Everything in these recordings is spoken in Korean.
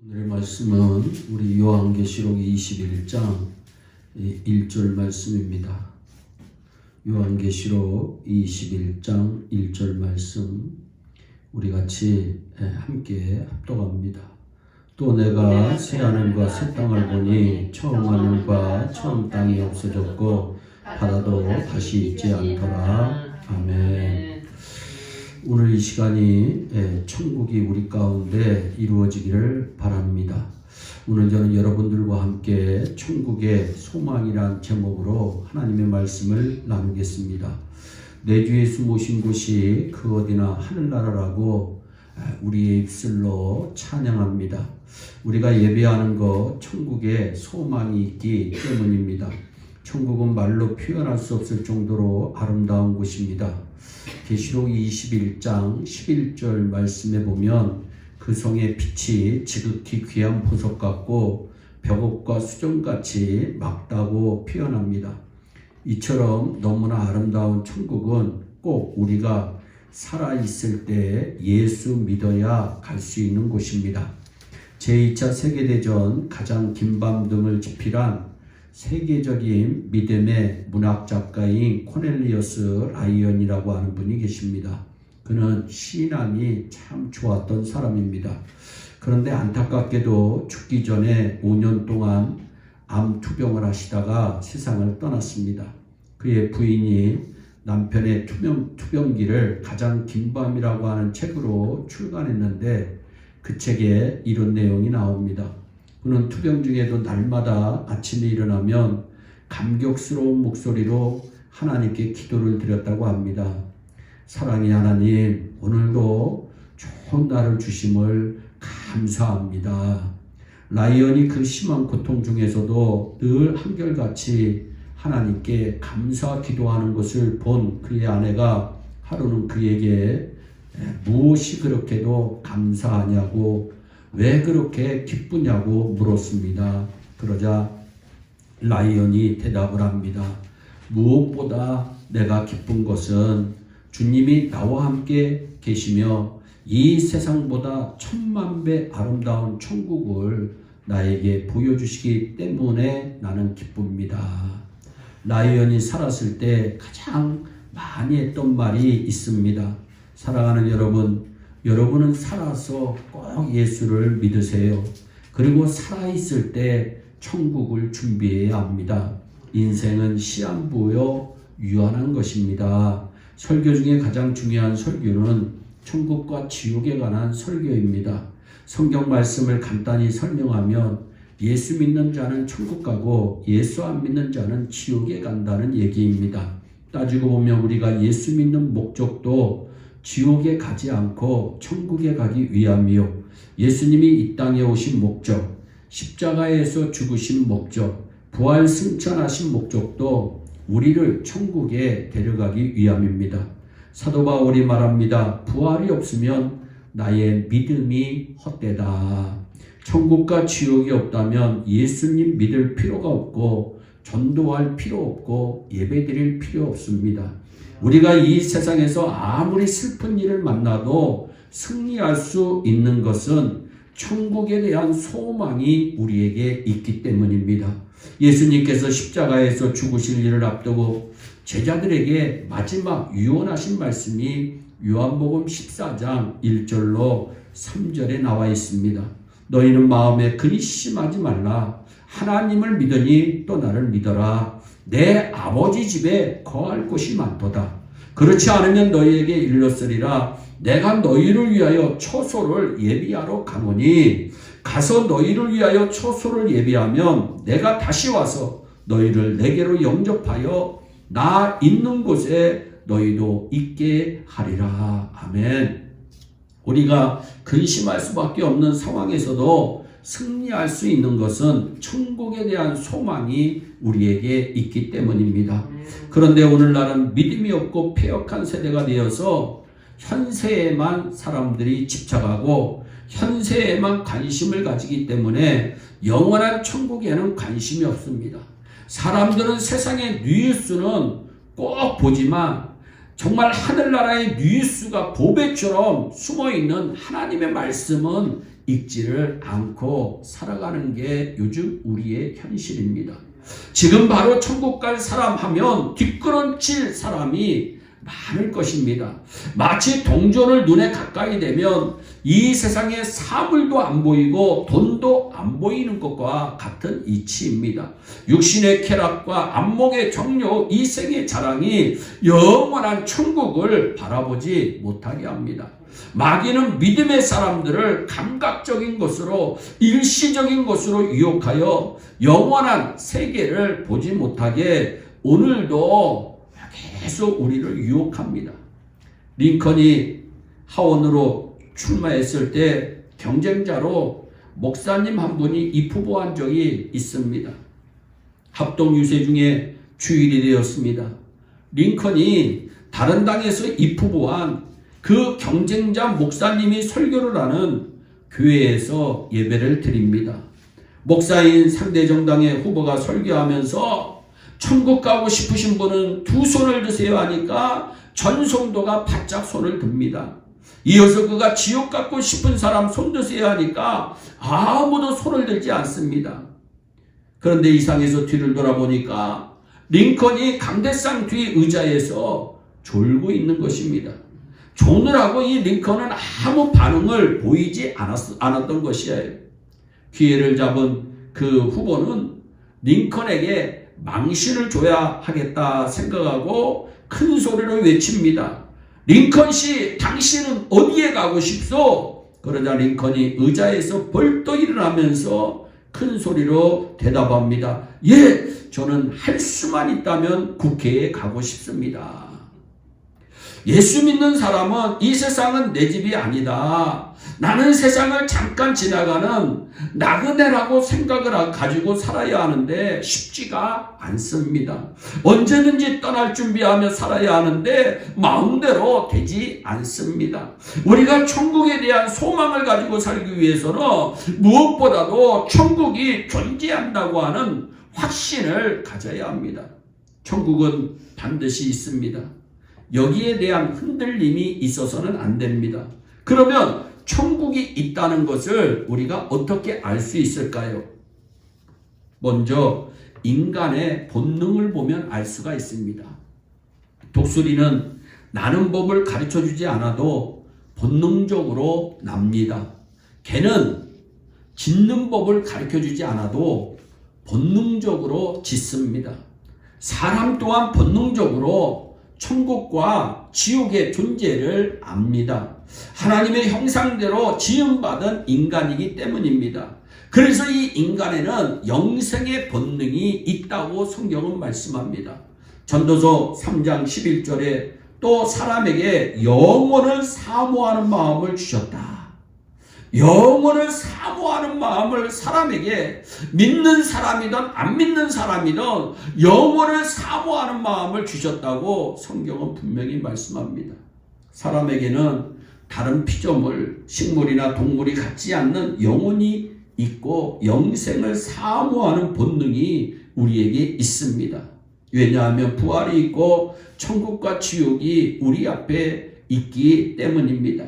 오늘의 말씀은 우리 요한계시록 21장 1절 말씀입니다. 요한계시록 21장 1절 말씀 우리 같이 함께 합독합니다. 또 내가 새 하늘과 새 땅을 보니 처음 하늘과 처음 땅이 없어졌고 바다도 다시 있지 않더라. 아멘. 오늘 이 시간이 천국이 우리 가운데 이루어지기를 바랍니다. 오늘 저는 여러분들과 함께 천국의 소망이란 제목으로 하나님의 말씀을 나누겠습니다. 내 주 예수 모신 곳이 그 어디나 하늘나라라고 우리의 입술로 찬양합니다. 우리가 예배하는 것 천국에 소망이 있기 때문입니다. 천국은 말로 표현할 수 없을 정도로 아름다운 곳입니다. 계시록 21장 11절 말씀에 보면 그 성의 빛이 지극히 귀한 보석 같고 벽옥과 수정같이 맑다고 표현합니다. 이처럼 너무나 아름다운 천국은 꼭 우리가 살아있을 때 예수 믿어야 갈 수 있는 곳입니다. 제2차 세계대전 가장 긴 밤 등을 집필한 세계적인 믿음의 문학 작가인 코넬리어스 라이언이라고 하는 분이 계십니다. 그는 신앙이 참 좋았던 사람입니다. 그런데 안타깝게도 죽기 전에 5년 동안 암 투병을 하시다가 세상을 떠났습니다. 그의 부인이 남편의 투병기를 가장 긴 밤이라고 하는 책으로 출간했는데 그 책에 이런 내용이 나옵니다. 그는 투병 중에도 날마다 아침에 일어나면 감격스러운 목소리로 하나님께 기도를 드렸다고 합니다. 사랑의 하나님, 오늘도 좋은 날을 주심을 감사합니다. 라이언이 그 심한 고통 중에서도 늘 한결같이 하나님께 감사 기도하는 것을 본 그의 아내가 하루는 그에게 무엇이 그렇게도 감사하냐고 왜 그렇게 기쁘냐고 물었습니다. 그러자 라이언이 대답을 합니다. 무엇보다 내가 기쁜 것은 주님이 나와 함께 계시며 이 세상보다 10,000배 아름다운 천국을 나에게 보여주시기 때문에 나는 기쁩니다. 라이언이 살았을 때 가장 많이 했던 말이 있습니다. 사랑하는 여러분, 여러분은 살아서 꼭 예수를 믿으세요. 그리고 살아있을 때 천국을 준비해야 합니다. 인생은 시한부여 유한한 것입니다. 설교 중에 가장 중요한 설교는 천국과 지옥에 관한 설교입니다. 성경 말씀을 간단히 설명하면 예수 믿는 자는 천국 가고 예수 안 믿는 자는 지옥에 간다는 얘기입니다. 따지고 보면 우리가 예수 믿는 목적도 지옥에 가지 않고 천국에 가기 위함이요. 예수님이 이 땅에 오신 목적, 십자가에서 죽으신 목적, 부활 승천하신 목적도 우리를 천국에 데려가기 위함입니다. 사도 바울이 말합니다. 부활이 없으면 나의 믿음이 헛되다. 천국과 지옥이 없다면 예수님 믿을 필요가 없고 전도할 필요 없고 예배드릴 필요 없습니다. 우리가 이 세상에서 아무리 슬픈 일을 만나도 승리할 수 있는 것은 천국에 대한 소망이 우리에게 있기 때문입니다. 예수님께서 십자가에서 죽으실 일을 앞두고 제자들에게 마지막 유언하신 말씀이 요한복음 14장 1절로 3절에 나와 있습니다. 너희는 마음에 근심하지 말라. 하나님을 믿으니 또 나를 믿어라. 내 아버지 집에 거할 곳이 많도다. 그렇지 않으면 너희에게 일렀으리라. 내가 너희를 위하여 처소를 예비하러 가노니 가서 너희를 위하여 처소를 예비하면 내가 다시 와서 너희를 내게로 영접하여 나 있는 곳에 너희도 있게 하리라. 아멘. 우리가 근심할 수밖에 없는 상황에서도 승리할 수 있는 것은 천국에 대한 소망이 우리에게 있기 때문입니다. 그런데 오늘날은 믿음이 없고 패역한 세대가 되어서 현세에만 사람들이 집착하고 현세에만 관심을 가지기 때문에 영원한 천국에는 관심이 없습니다. 사람들은 세상의 뉴스는 꼭 보지만 정말 하늘나라의 뉴스가 보배처럼 숨어있는 하나님의 말씀은 읽지를 않고 살아가는 게 요즘 우리의 현실입니다. 지금 바로 천국 갈 사람 하면 뒷걸음칠 사람이 많을 것입니다. 마치 동전을 눈에 가까이 대면 이 세상에 사물도 안 보이고 돈도 안 보이는 것과 같은 이치입니다. 육신의 쾌락과 안목의 정욕, 이생의 자랑이 영원한 천국을 바라보지 못하게 합니다. 마귀는 믿음의 사람들을 감각적인 것으로, 일시적인 것으로 유혹하여 영원한 세계를 보지 못하게 오늘도 계속 우리를 유혹합니다. 링컨이 하원으로 출마했을 때 경쟁자로 목사님 한 분이 입후보한 적이 있습니다. 합동 유세 중에 주일이 되었습니다. 링컨이 다른 당에서 입후보한 그 경쟁자 목사님이 설교를 하는 교회에서 예배를 드립니다. 목사인 상대 정당의 후보가 설교하면서 천국 가고 싶으신 분은 두 손을 드세요 하니까 전 성도가 바짝 손을 듭니다. 이어서 그가 지옥 가고 싶은 사람 손 드세요 하니까 아무도 손을 들지 않습니다. 그런데 이상에서 뒤를 돌아보니까 링컨이 강대상 뒤 의자에서 졸고 있는 것입니다. 조느라고 이 링컨은 아무 반응을 보이지 않았던 것이에요. 기회를 잡은 그 후보는 링컨에게 망신을 줘야 하겠다 생각하고 큰 소리로 외칩니다. 링컨 씨, 당신은 어디에 가고 싶소? 그러자 링컨이 의자에서 벌떡 일어나면서 큰 소리로 대답합니다. 예, 저는 할 수만 있다면 국회에 가고 싶습니다. 예수 믿는 사람은 이 세상은 내 집이 아니다. 나는 세상을 잠깐 지나가는 나그네라고 생각을 가지고 살아야 하는데 쉽지가 않습니다. 언제든지 떠날 준비하며 살아야 하는데 마음대로 되지 않습니다. 우리가 천국에 대한 소망을 가지고 살기 위해서는 무엇보다도 천국이 존재한다고 하는 확신을 가져야 합니다. 천국은 반드시 있습니다. 여기에 대한 흔들림이 있어서는 안 됩니다. 그러면 천국이 있다는 것을 우리가 어떻게 알 수 있을까요? 먼저 인간의 본능을 보면 알 수가 있습니다. 독수리는 나는 법을 가르쳐주지 않아도 본능적으로 납니다. 개는 짖는 법을 가르쳐주지 않아도 본능적으로 짖습니다. 사람 또한 본능적으로 천국과 지옥의 존재를 압니다. 하나님의 형상대로 지음받은 인간이기 때문입니다. 그래서 이 인간에는 영생의 본능이 있다고 성경은 말씀합니다. 전도서 3장 11절에 또 사람에게 영원을 사모하는 마음을 주셨다. 영원을 사모하는 마음을 사람에게, 믿는 사람이든 안 믿는 사람이든 영원을 사모하는 마음을 주셨다고 성경은 분명히 말씀합니다. 사람에게는 다른 피조물, 식물이나 동물이 갖지 않는 영혼이 있고 영생을 사모하는 본능이 우리에게 있습니다. 왜냐하면 부활이 있고 천국과 지옥이 우리 앞에 있기 때문입니다.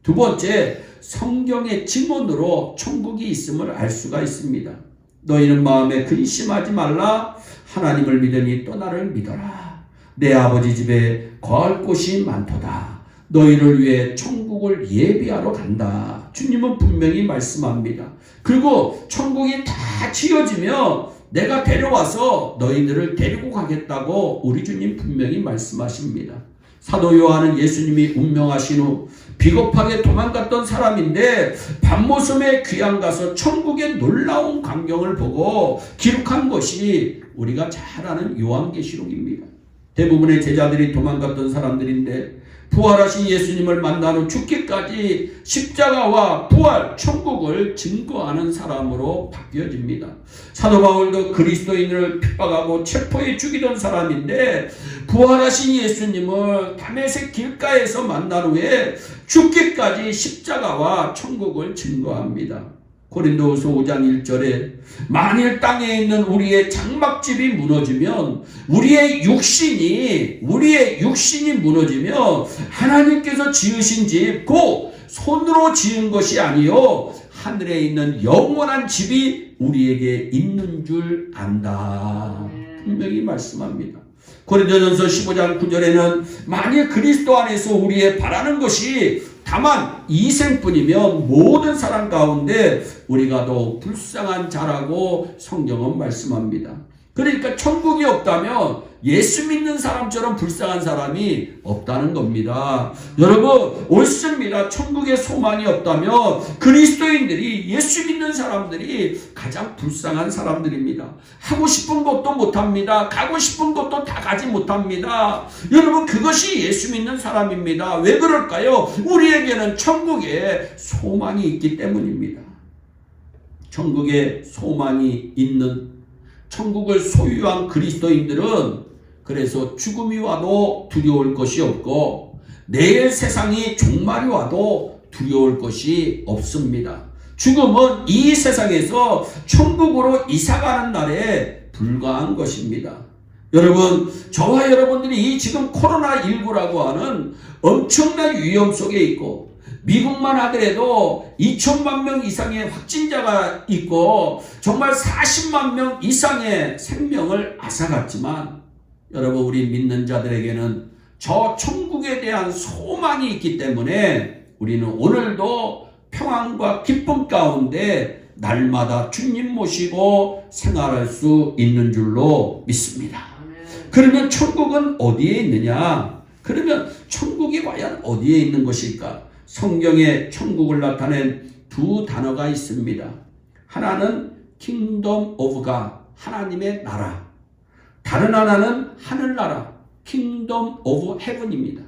두 번째, 성경의 증언으로 천국이 있음을 알 수가 있습니다. 너희는 마음에 근심하지 말라. 하나님을 믿으니 또 나를 믿어라. 내 아버지 집에 거할 곳이 많도다. 너희를 위해 천국을 예비하러 간다. 주님은 분명히 말씀합니다. 그리고 천국이 다 지어지면 내가 데려와서 너희들을 데리고 가겠다고 우리 주님 분명히 말씀하십니다. 사도 요한은 예수님이 운명하신 후 비겁하게 도망갔던 사람인데 밤모섬에 귀양 가서 천국의 놀라운 광경을 보고 기록한 것이 우리가 잘 아는 요한계시록입니다. 대부분의 제자들이 도망갔던 사람들인데 부활하신 예수님을 만난 후 죽기까지 십자가와 부활, 천국을 증거하는 사람으로 바뀌어집니다. 사도 바울도 그리스도인을 핍박하고 체포해 죽이던 사람인데 부활하신 예수님을 다메섹 길가에서 만난 후에 죽기까지 십자가와 천국을 증거합니다. 고린도후서 5장 1절에 만일 땅에 있는 우리의 장막집이 무너지면 우리의 육신이 무너지며 하나님께서 지으신 집 곧 손으로 지은 것이 아니요 하늘에 있는 영원한 집이 우리에게 있는 줄 안다. 분명히 말씀합니다. 고린도전서 15장 9절에는 만일 그리스도 안에서 우리의 바라는 것이 다만 이생뿐이면 모든 사람 가운데 우리가 더욱 불쌍한 자라고 성경은 말씀합니다. 그러니까 천국이 없다면 예수 믿는 사람처럼 불쌍한 사람이 없다는 겁니다. 여러분, 옳습니다. 천국에 소망이 없다면 그리스도인들이, 예수 믿는 사람들이 가장 불쌍한 사람들입니다. 하고 싶은 것도 못합니다. 가고 싶은 것도 다 가지 못합니다. 여러분, 그것이 예수 믿는 사람입니다. 왜 그럴까요? 우리에게는 천국에 소망이 있기 때문입니다. 천국에 소망이 있는, 천국을 소유한 그리스도인들은 그래서 죽음이 와도 두려울 것이 없고 내일 세상이 종말이 와도 두려울 것이 없습니다. 죽음은 이 세상에서 천국으로 이사가는 날에 불과한 것입니다. 여러분, 저와 여러분들이 지금 코로나19라고 하는 엄청난 위험 속에 있고 미국만 하더라도 2천만 명 이상의 확진자가 있고 정말 40만 명 이상의 생명을 앗아갔지만 여러분, 우리 믿는 자들에게는 저 천국에 대한 소망이 있기 때문에 우리는 오늘도 평안과 기쁨 가운데 날마다 주님 모시고 생활할 수 있는 줄로 믿습니다. 그러면 천국은 어디에 있느냐? 그러면 천국이 과연 어디에 있는 것일까? 성경에 천국을 나타낸 두 단어가 있습니다. 하나는 Kingdom of God, 하나님의 나라. 다른 하나는 하늘나라, Kingdom of Heaven입니다.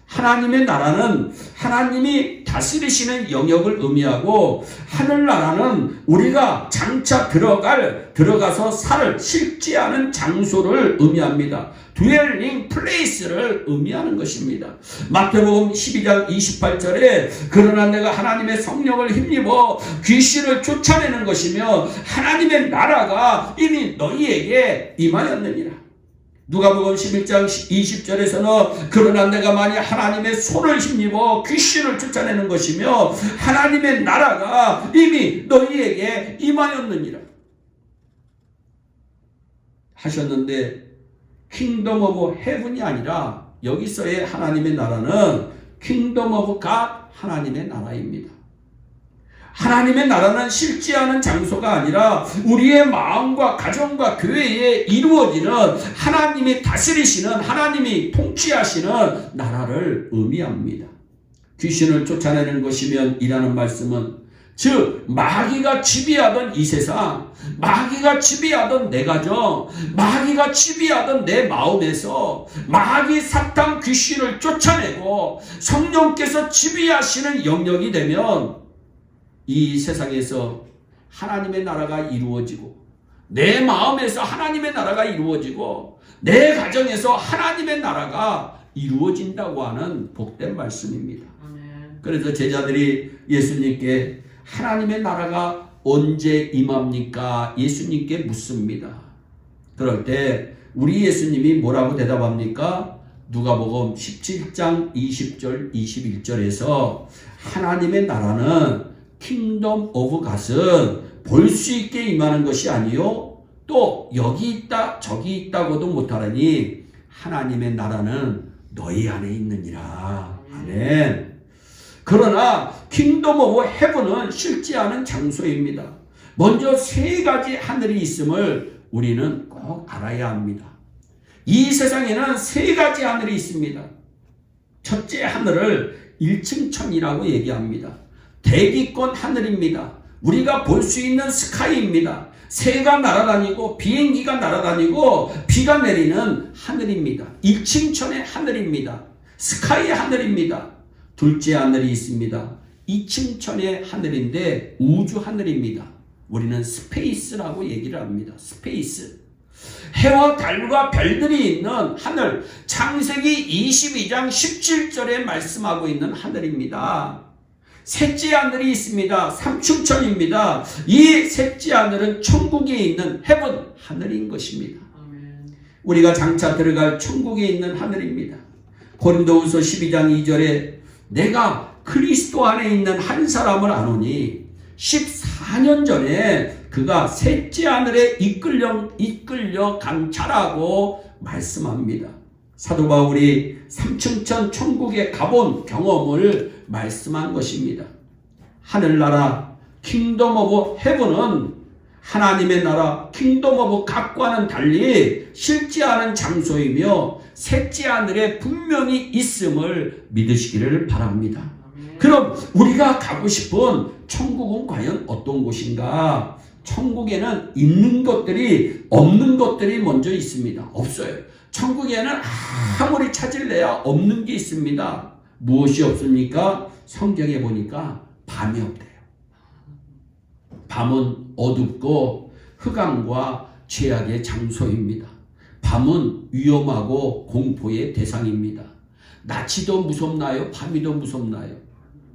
하나님의 나라는 하나님이 다스리시는 영역을 의미하고, 하늘나라는 우리가 장차 들어가서 살, 실지하는 장소를 의미합니다. dwelling place를 의미하는 것입니다. 마태복음 12장 28절에 그러나 내가 하나님의 성령을 힘입어 귀신을 쫓아내는 것이며 하나님의 나라가 이미 너희에게 임하였느니라. 누가복음 11장 20절에서는 그러나 내가 만약 하나님의 손을 힘입어 귀신을 쫓아내는 것이며 하나님의 나라가 이미 너희에게 임하였느니라 하셨는데, 킹덤 오브 헤븐이 아니라 여기서의 하나님의 나라는 킹덤 오브 갓, 하나님의 나라입니다. 하나님의 나라는 실지하는 장소가 아니라 우리의 마음과 가정과 교회에 이루어지는 하나님이 다스리시는, 하나님이 통치하시는 나라를 의미합니다. 귀신을 쫓아내는 것이면 이라는 말씀은, 즉 마귀가 지배하던 이 세상, 마귀가 지배하던 내 가정, 마귀가 지배하던 내 마음에서 마귀 사탄 귀신을 쫓아내고 성령께서 지배하시는 영역이 되면 이 세상에서 하나님의 나라가 이루어지고, 내 마음에서 하나님의 나라가 이루어지고, 내 가정에서 하나님의 나라가 이루어진다고 하는 복된 말씀입니다. 그래서 제자들이 예수님께 하나님의 나라가 언제 임합니까? 예수님께 묻습니다. 그럴 때 우리 예수님이 뭐라고 대답합니까? 누가복음 17장 20절 21절에서 하나님의 나라는 킹덤 오브 갓은 볼 수 있게 임하는 것이 아니요 또 여기 있다 저기 있다고도 못하라니 하나님의 나라는 너희 안에 있느니라. 아멘. 그러나 킹덤 오브 헤븐은 실제하는 장소입니다. 먼저 세 가지 하늘이 있음을 우리는 꼭 알아야 합니다. 이 세상에는 세 가지 하늘이 있습니다. 첫째 하늘을 1층 천이라고 얘기합니다. 대기권 하늘입니다. 우리가 볼 수 있는 스카이입니다. 새가 날아다니고 비행기가 날아다니고 비가 내리는 하늘입니다. 1층 천의 하늘입니다. 스카이의 하늘입니다. 둘째 하늘이 있습니다. 2층 천의 하늘인데 우주 하늘입니다. 우리는 스페이스라고 얘기를 합니다. 스페이스. 해와 달과 별들이 있는 하늘, 창세기 22장 17절에 말씀하고 있는 하늘입니다. 셋째 하늘이 있습니다. 삼층천입니다. 이 셋째 하늘은 천국에 있는 헤븐, 하늘인 것입니다. 우리가 장차 들어갈 천국에 있는 하늘입니다. 고린도후서 12장 2절에 내가 그리스도 안에 있는 한 사람을 아노니 14년 전에 그가 셋째 하늘에 이끌려 간 자라고 말씀합니다. 사도 바울이 3층천 천국에 가본 경험을 말씀한 것입니다. 하늘나라 킹덤 오브 헤븐은 하나님의 나라 킹덤 오브 갓과는 달리 실제 않은 장소이며 셋째 하늘에 분명히 있음을 믿으시기를 바랍니다. 그럼 우리가 가고 싶은 천국은 과연 어떤 곳인가? 천국에는 있는 것들이 없는 것들이 먼저 있습니다. 없어요. 천국에는 아무리 찾을래야 없는 게 있습니다. 무엇이 없습니까? 성경에 보니까 밤이 없대요. 밤은 어둡고 흑암과 죄악의 장소입니다. 밤은 위험하고 공포의 대상입니다. 낮이 더 무섭나요? 밤이 더 무섭나요?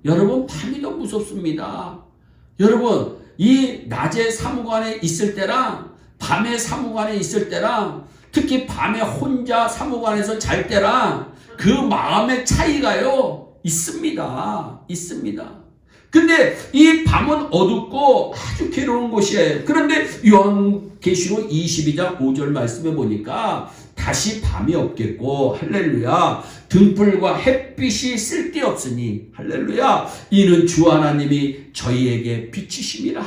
여러분, 밤이 더 무섭습니다. 여러분, 이 낮에 사무관에 있을 때랑 밤에 사무관에 있을 때랑 특히 밤에 혼자 사무관에서 잘 때랑 그 마음의 차이가요 있습니다. 근데 이 밤은 어둡고 아주 괴로운 곳이에요. 그런데 요한계시록 22장 5절 말씀에 보니까 다시 밤이 없겠고 할렐루야 등불과 햇빛이 쓸데없으니 할렐루야 이는 주 하나님이 저희에게 빛이심이라.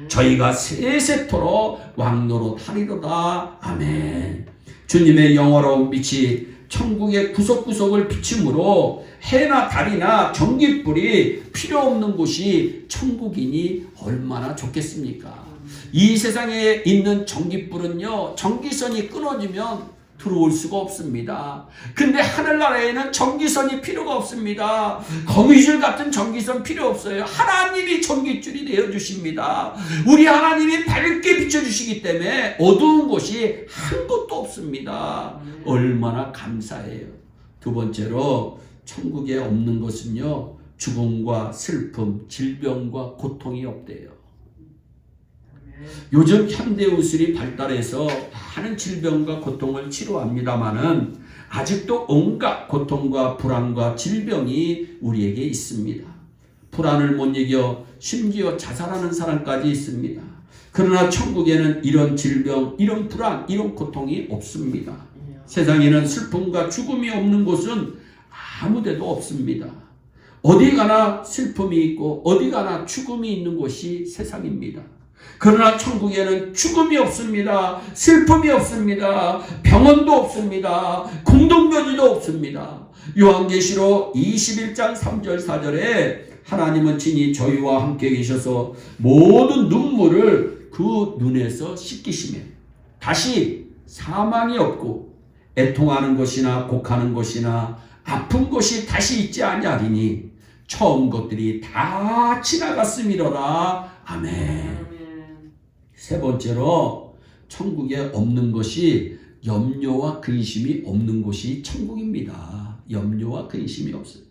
저희가 세세토록 왕노릇하리로다. 아멘. 주님의 영화로운 빛이 천국의 구석구석을 비추므로 해나 달이나 전깃불이 필요 없는 곳이 천국이니 얼마나 좋겠습니까? 이 세상에 있는 전깃불은요, 전기선이 끊어지면 들어올 수가 없습니다. 근데 하늘나라에는 전기선이 필요가 없습니다. 거미줄 같은 전기선 필요 없어요. 하나님이 전기줄이 되어주십니다. 우리 하나님이 밝게 비춰주시기 때문에 어두운 곳이 한 곳도 없습니다. 얼마나 감사해요. 두 번째로 천국에 없는 것은요, 죽음과 슬픔, 질병과 고통이 없대요. 요즘 현대의술이 발달해서 많은 질병과 고통을 치료합니다마는 아직도 온갖 고통과 불안과 질병이 우리에게 있습니다. 불안을 못 이겨 심지어 자살하는 사람까지 있습니다. 그러나 천국에는 이런 질병, 이런 불안, 이런 고통이 없습니다. 세상에는 슬픔과 죽음이 없는 곳은 아무 데도 없습니다. 어디 가나 슬픔이 있고 어디 가나 죽음이 있는 곳이 세상입니다. 그러나 천국에는 죽음이 없습니다. 슬픔이 없습니다. 병원도 없습니다. 공동묘지도 없습니다. 요한계시록 21장 3절 4절에 하나님은 친히 저희와 함께 계셔서 모든 눈물을 그 눈에서 씻기시며 다시 사망이 없고 애통하는 것이나 곡하는 것이나 아픈 것이 다시 있지 아니하리니 처음 것들이 다 지나갔음이로라. 아멘. 세 번째로 천국에 없는 것이 염려와 근심이 없는 곳이 천국입니다. 염려와 근심이 없어요.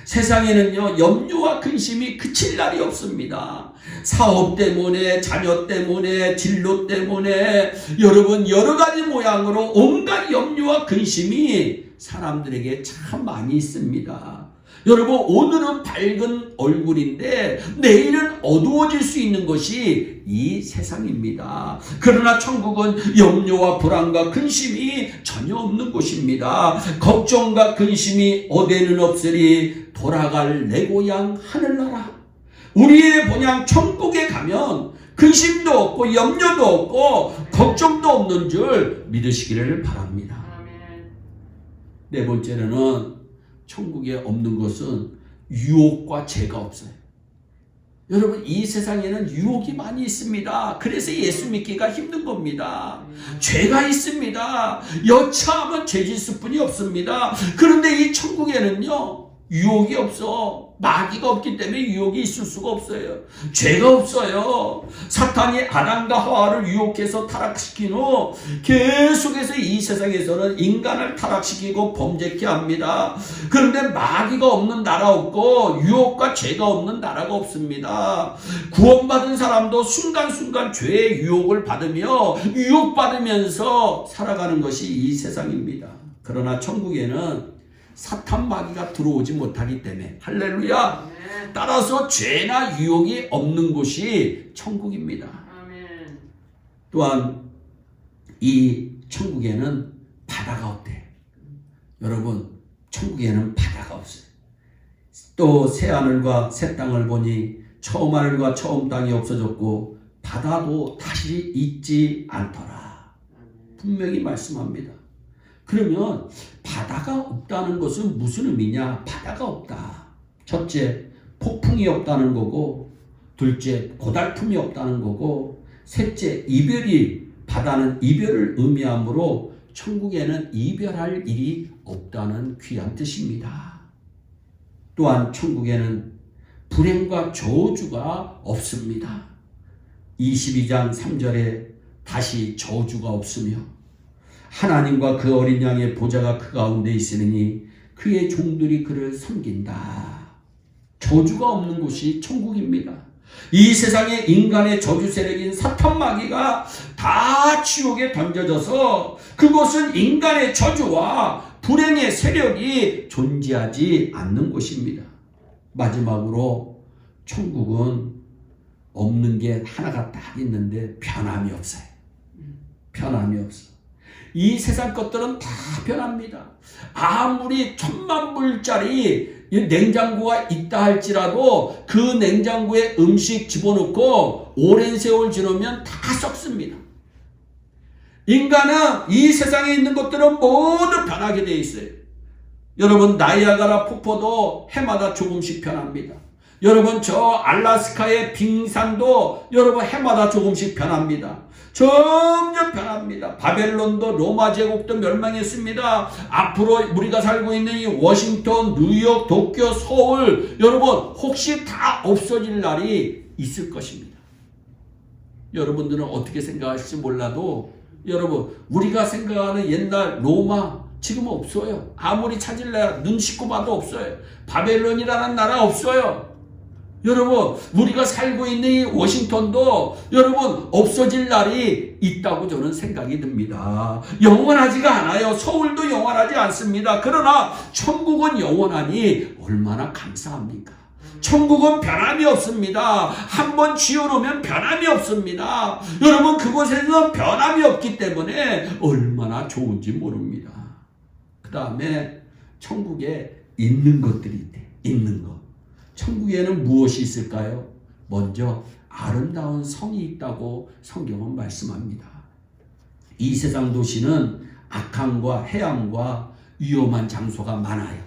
세상에는요, 염려와 근심이 그칠 날이 없습니다. 사업 때문에, 자녀 때문에, 진로 때문에, 여러분 여러 가지 모양으로 온갖 염려와 근심이 사람들에게 참 많이 있습니다. 여러분, 오늘은 밝은 얼굴인데 내일은 어두워질 수 있는 것이 이 세상입니다. 그러나 천국은 염려와 불안과 근심이 전혀 없는 곳입니다. 걱정과 근심이 어디에는 없으리 돌아갈 내 고향 하늘나라. 우리의 본향 천국에 가면 근심도 없고 염려도 없고 걱정도 없는 줄 믿으시기를 바랍니다. 네 번째로는 천국에 없는 것은 유혹과 죄가 없어요. 여러분, 이 세상에는 유혹이 많이 있습니다. 그래서 예수 믿기가 힘든 겁니다. 죄가 있습니다. 여차하면 죄짓을 뿐이 없습니다. 그런데 이 천국에는요, 유혹이 없어. 마귀가 없기 때문에 유혹이 있을 수가 없어요. 죄가 없어요. 사탄이 아담과 하와를 유혹해서 타락시킨 후 계속해서 이 세상에서는 인간을 타락시키고 범죄케 합니다. 그런데 마귀가 없는 나라 없고 유혹과 죄가 없는 나라가 없습니다. 구원받은 사람도 순간순간 죄의 유혹을 받으며 유혹받으면서 살아가는 것이 이 세상입니다. 그러나 천국에는 사탄 마귀가 들어오지 못하기 때문에. 할렐루야. 아멘. 따라서 죄나 유혹이 없는 곳이 천국입니다. 아멘. 또한 이 천국에는 바다가 없대. 여러분, 천국에는 바다가 없어요. 또 새하늘과 새 땅을 보니 처음 하늘과 처음 땅이 없어졌고 바다도 다시 있지 않더라. 분명히 말씀합니다. 그러면 바다가 없다는 것은 무슨 의미냐? 바다가 없다. 첫째, 폭풍이 없다는 거고, 둘째, 고달픔이 없다는 거고, 셋째, 바다는 이별을 의미하므로 천국에는 이별할 일이 없다는 귀한 뜻입니다. 또한 천국에는 불행과 저주가 없습니다. 22장 3절에 다시 저주가 없으며 하나님과 그 어린 양의 보좌가 그 가운데 있으니 그의 종들이 그를 섬긴다. 저주가 없는 곳이 천국입니다. 이 세상에 인간의 저주 세력인 사탄 마귀가 다 지옥에 던져져서 그곳은 인간의 저주와 불행의 세력이 존재하지 않는 곳입니다. 마지막으로 천국은 없는 게 하나가 딱 있는데 변함이 없어요. 변함이 없어. 이 세상 것들은 다 변합니다. 아무리 10,000불짜리 냉장고가 있다 할지라도 그 냉장고에 음식 집어넣고 오랜 세월 지나면 다 썩습니다. 인간은 이 세상에 있는 것들은 모두 변하게 되어 있어요. 여러분, 나이아가라 폭포도 해마다 조금씩 변합니다. 여러분, 저 알라스카의 빙산도 여러분 해마다 조금씩 변합니다. 점점 변합니다. 바벨론도 로마 제국도 멸망했습니다. 앞으로 우리가 살고 있는 이 워싱턴, 뉴욕, 도쿄, 서울 여러분 혹시 다 없어질 날이 있을 것입니다. 여러분들은 어떻게 생각하실지 몰라도 여러분 우리가 생각하는 옛날 로마 지금은 없어요. 아무리 찾을래 눈 씻고 봐도 없어요. 바벨론이라는 나라 없어요. 여러분 우리가 살고 있는 이 워싱턴도 여러분 없어질 날이 있다고 저는 생각이 듭니다. 영원하지가 않아요. 서울도 영원하지 않습니다. 그러나 천국은 영원하니 얼마나 감사합니까? 천국은 변함이 없습니다. 한번 지어놓으면 변함이 없습니다. 여러분 그곳에는 변함이 없기 때문에 얼마나 좋은지 모릅니다. 그 다음에 천국에 있는 것들이 있대. 있는 것. 천국에는 무엇이 있을까요? 먼저 아름다운 성이 있다고 성경은 말씀합니다. 이 세상 도시는 악함과 해함과 위험한 장소가 많아요.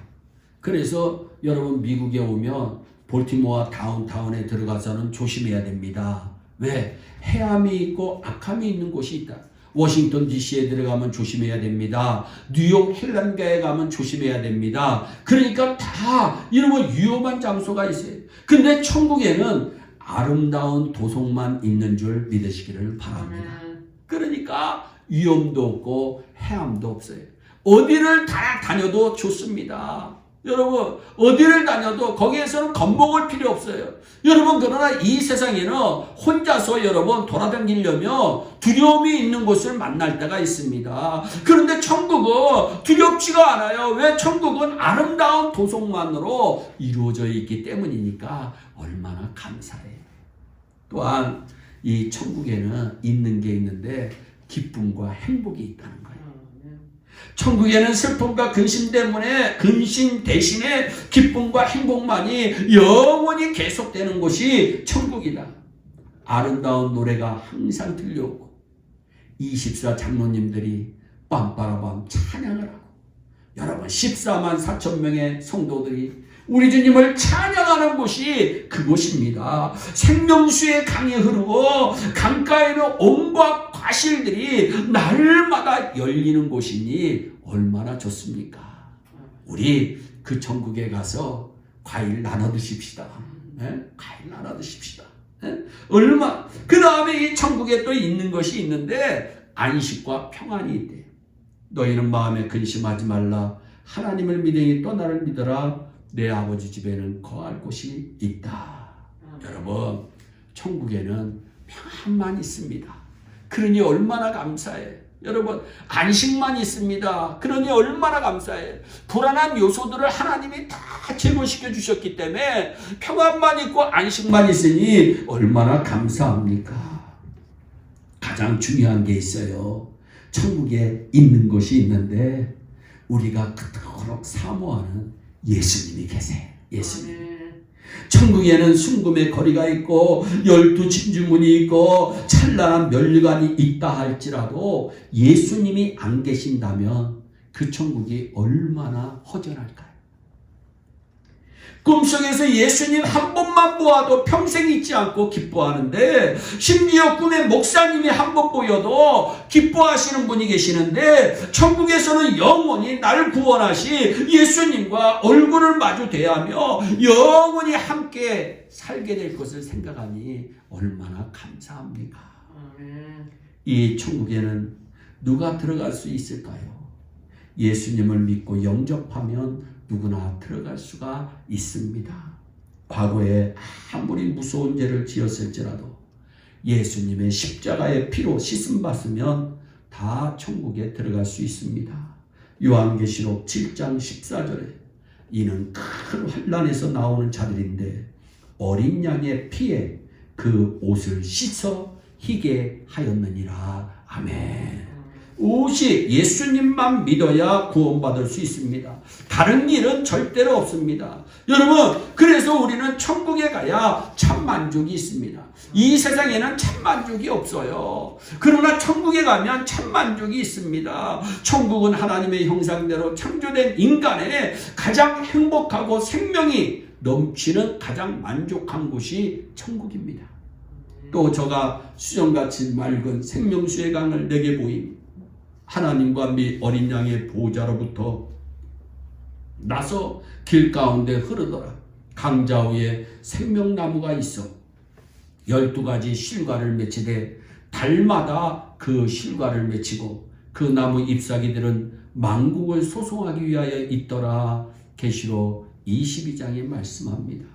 그래서 여러분 미국에 오면 볼티모어 다운타운에 들어가서는 조심해야 됩니다. 왜? 해함이 있고 악함이 있는 곳이 있다. 워싱턴 DC에 들어가면 조심해야 됩니다. 뉴욕 힐란가에 가면 조심해야 됩니다. 그러니까 다 이런 위험한 장소가 있어요. 근데 천국에는 아름다운 도성만 있는 줄 믿으시기를 바랍니다. 그러니까 위험도 없고 해함도 없어요. 어디를 다 다녀도 좋습니다. 여러분 어디를 다녀도 거기에서는 겁먹을 필요 없어요. 여러분 그러나 이 세상에는 혼자서 여러분 돌아다니려면 두려움이 있는 곳을 만날 때가 있습니다. 그런데 천국은 두렵지가 않아요. 왜? 천국은 아름다운 도성만으로 이루어져 있기 때문이니까 얼마나 감사해요. 또한 이 천국에는 있는 게 있는데 기쁨과 행복이 있다는 거예요. 천국에는 슬픔과 근심 대신에 기쁨과 행복만이 영원히 계속되는 곳이 천국이다. 아름다운 노래가 항상 들려오고 24 장로님들이 빰빠라밤 찬양을 하고 여러분 14만 4천 명의 성도들이 우리 주님을 찬양하는 곳이 그곳입니다. 생명수의 강이 흐르고 강가에는 온갖 과실들이 날마다 열리는 곳이니 얼마나 좋습니까? 우리 그 천국에 가서 과일 나눠 드십시다. 과일 나눠 드십시다. 그 다음에 이 천국에 또 있는 것이 있는데 안식과 평안이 있대. 너희는 마음에 근심하지 말라. 하나님을 믿으니 또 나를 믿어라. 내 아버지 집에는 거할 곳이 있다. 여러분 천국에는 평안만 있습니다. 그러니 얼마나 감사해. 여러분, 안식만 있습니다. 그러니 얼마나 감사해요. 불안한 요소들을 하나님이 다 제거시켜 주셨기 때문에 평안만 있고 안식만 있으니 얼마나 감사합니까? 가장 중요한 게 있어요. 천국에 있는 곳이 있는데 우리가 그토록 사모하는 예수님이 계세요. 예수님. 천국에는 순금의 거리가 있고 12진주문이 있고 찬란한 면류관이 있다 할지라도 예수님이 안 계신다면 그 천국이 얼마나 허전할까요? 꿈속에서 예수님 한 번만 보아도 평생 잊지 않고 기뻐하는데, 심지어 꿈에 목사님이 한 번 보여도 기뻐하시는 분이 계시는데, 천국에서는 영원히 나를 구원하시 예수님과 얼굴을 마주 대하며 영원히 함께 살게 될 것을 생각하니 얼마나 감사합니까? 이 천국에는 누가 들어갈 수 있을까요? 예수님을 믿고 영접하면 누구나 들어갈 수가 있습니다. 과거에 아무리 무서운 죄를 지었을지라도 예수님의 십자가의 피로 씻음받으면 다 천국에 들어갈 수 있습니다. 요한계시록 7장 14절에 이는 큰 환난에서 나오는 자들인데 어린 양의 피에 그 옷을 씻어 희게 하였느니라. 아멘. 오직 예수님만 믿어야 구원받을 수 있습니다. 다른 길은 절대로 없습니다. 여러분, 그래서 우리는 천국에 가야 참 만족이 있습니다. 이 세상에는 참 만족이 없어요. 그러나 천국에 가면 참 만족이 있습니다. 천국은 하나님의 형상대로 창조된 인간의 가장 행복하고 생명이 넘치는 가장 만족한 곳이 천국입니다. 또 저가 수정같이 맑은 생명수의 강을 내게 보임. 하나님과 및 어린 양의 보호자로부터 나서 길 가운데 흐르더라. 강좌위에 생명나무가 있어 12가지 실과를 맺히되 달마다 그 실과를 맺히고 그 나무 잎사귀들은 만국을 소송하기 위하여 있더라. 계시록 22장에 말씀합니다.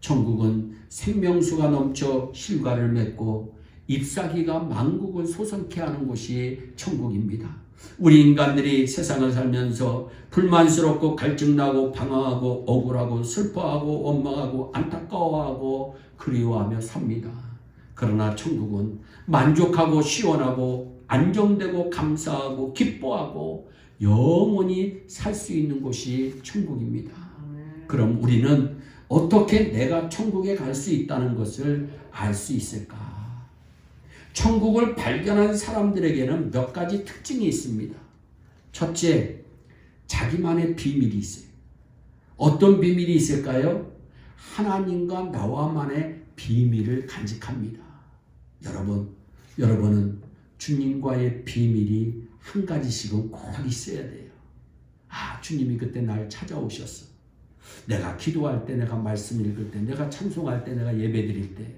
천국은 생명수가 넘쳐 실과를 맺고 잎사귀가 만국을 소성케 하는 곳이 천국입니다. 우리 인간들이 세상을 살면서 불만스럽고 갈증나고 방황하고 억울하고 슬퍼하고 원망하고 안타까워하고 그리워하며 삽니다. 그러나 천국은 만족하고 시원하고 안정되고 감사하고 기뻐하고 영원히 살 수 있는 곳이 천국입니다. 그럼 우리는 어떻게 내가 천국에 갈 수 있다는 것을 알 수 있을까? 천국을 발견한 사람들에게는 몇 가지 특징이 있습니다. 첫째, 자기만의 비밀이 있어요. 어떤 비밀이 있을까요? 하나님과 나와만의 비밀을 간직합니다. 여러분은 주님과의 비밀이 한 가지씩은 꼭 있어야 돼요. 주님이 그때 날 찾아오셨어. 내가 기도할 때, 내가 말씀 읽을 때, 내가 찬송할 때, 내가 예배 드릴 때,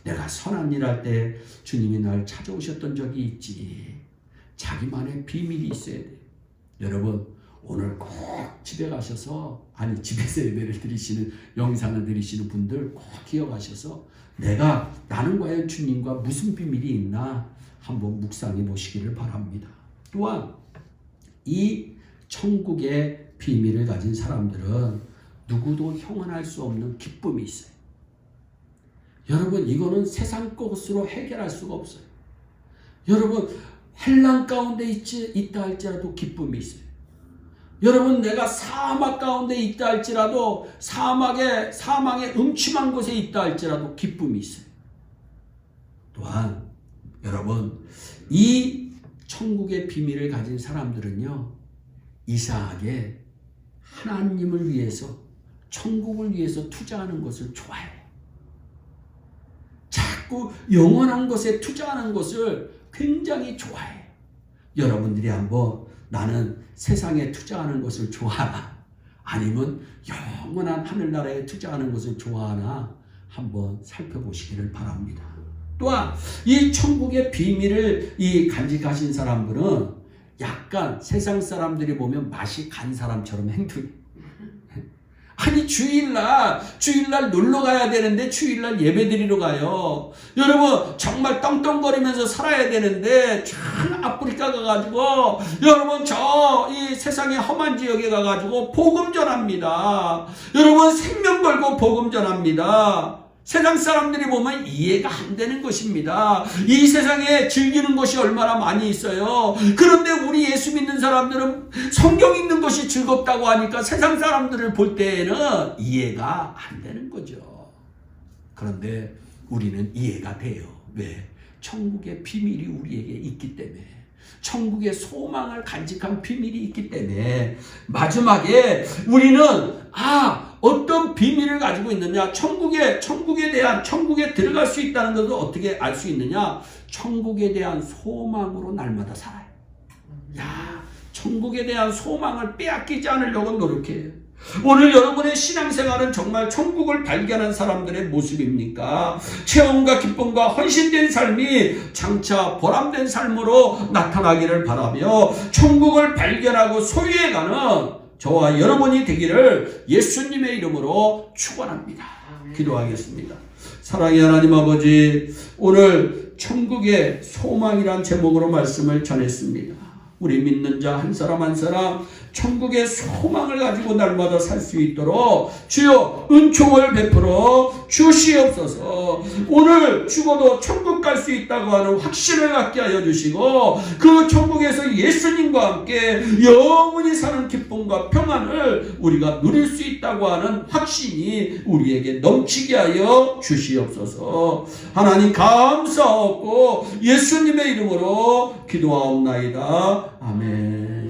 내가 선한 일 할 때 주님이 날 찾아오셨던 적이 있지. 자기만의 비밀이 있어야 돼요. 여러분, 오늘 꼭 집에 가셔서, 집에서 예배를 드리시는, 영상을 드리시는 분들 꼭 기억하셔서 나는 과연 주님과 무슨 비밀이 있나 한번 묵상해 보시기를 바랍니다. 또한 이 천국의 비밀을 가진 사람들은 누구도 형언할 수 없는 기쁨이 있어요. 여러분, 이거는 세상 것으로 해결할 수가 없어요. 여러분, 환난 가운데 있다 할지라도 기쁨이 있어요. 여러분, 내가 사막 가운데 있다 할지라도 사망의 음침한 곳에 있다 할지라도 기쁨이 있어요. 또한 여러분, 이 천국의 비밀을 가진 사람들은요, 이상하게 하나님을 위해서, 천국을 위해서 투자하는 것을 좋아해요. 자꾸 영원한 것에 투자하는 것을 굉장히 좋아해요. 여러분들이 한번 나는 세상에 투자하는 것을 좋아하나, 아니면 영원한 하늘나라에 투자하는 것을 좋아하나 한번 살펴보시기를 바랍니다. 또한 이 천국의 비밀을 간직하신 사람들은 약간 세상 사람들이 보면 맛이 간 사람처럼 행동해요. 아니 주일날 놀러 가야 되는데 주일날 예배 드리러 가요. 여러분 정말 떵떵거리면서 살아야 되는데 참 아프리카 가가지고 여러분 저 이 세상의 험한 지역에 가가지고 복음 전합니다. 여러분 생명 걸고 복음 전합니다. 세상 사람들이 보면 이해가 안 되는 것입니다. 이 세상에 즐기는 것이 얼마나 많이 있어요. 그런데 우리 예수 믿는 사람들은 성경 읽는 것이 즐겁다고 하니까 세상 사람들을 볼 때에는 이해가 안 되는 거죠. 그런데 우리는 이해가 돼요. 왜? 천국의 비밀이 우리에게 있기 때문에. 천국의 소망을 간직한 비밀이 있기 때문에 마지막에 우리는 어떤 비밀을 가지고 있느냐? 천국에 들어갈 수 있다는 것을 어떻게 알 수 있느냐? 천국에 대한 소망으로 날마다 살아요. 천국에 대한 소망을 빼앗기지 않으려고 노력해요. 오늘 여러분의 신앙생활은 정말 천국을 발견한 사람들의 모습입니까? 체험과 기쁨과 헌신된 삶이 장차 보람된 삶으로 나타나기를 바라며 천국을 발견하고 소유해가는 저와 여러분이 되기를 예수님의 이름으로 축원합니다. 기도하겠습니다. 사랑의 하나님 아버지, 오늘 천국의 소망이란 제목으로 말씀을 전했습니다. 우리 믿는 자 한 사람 한 사람 천국의 소망을 가지고 날마다 살 수 있도록 주여 은총을 베풀어 주시옵소서. 오늘 죽어도 천국 갈 수 있다고 하는 확신을 갖게 하여 주시고 그 천국에서 예수님과 함께 영원히 사는 기쁨과 평안을 우리가 누릴 수 있다고 하는 확신이 우리에게 넘치게 하여 주시옵소서. 하나님 감사하고 예수님의 이름으로 기도하옵나이다. 아멘.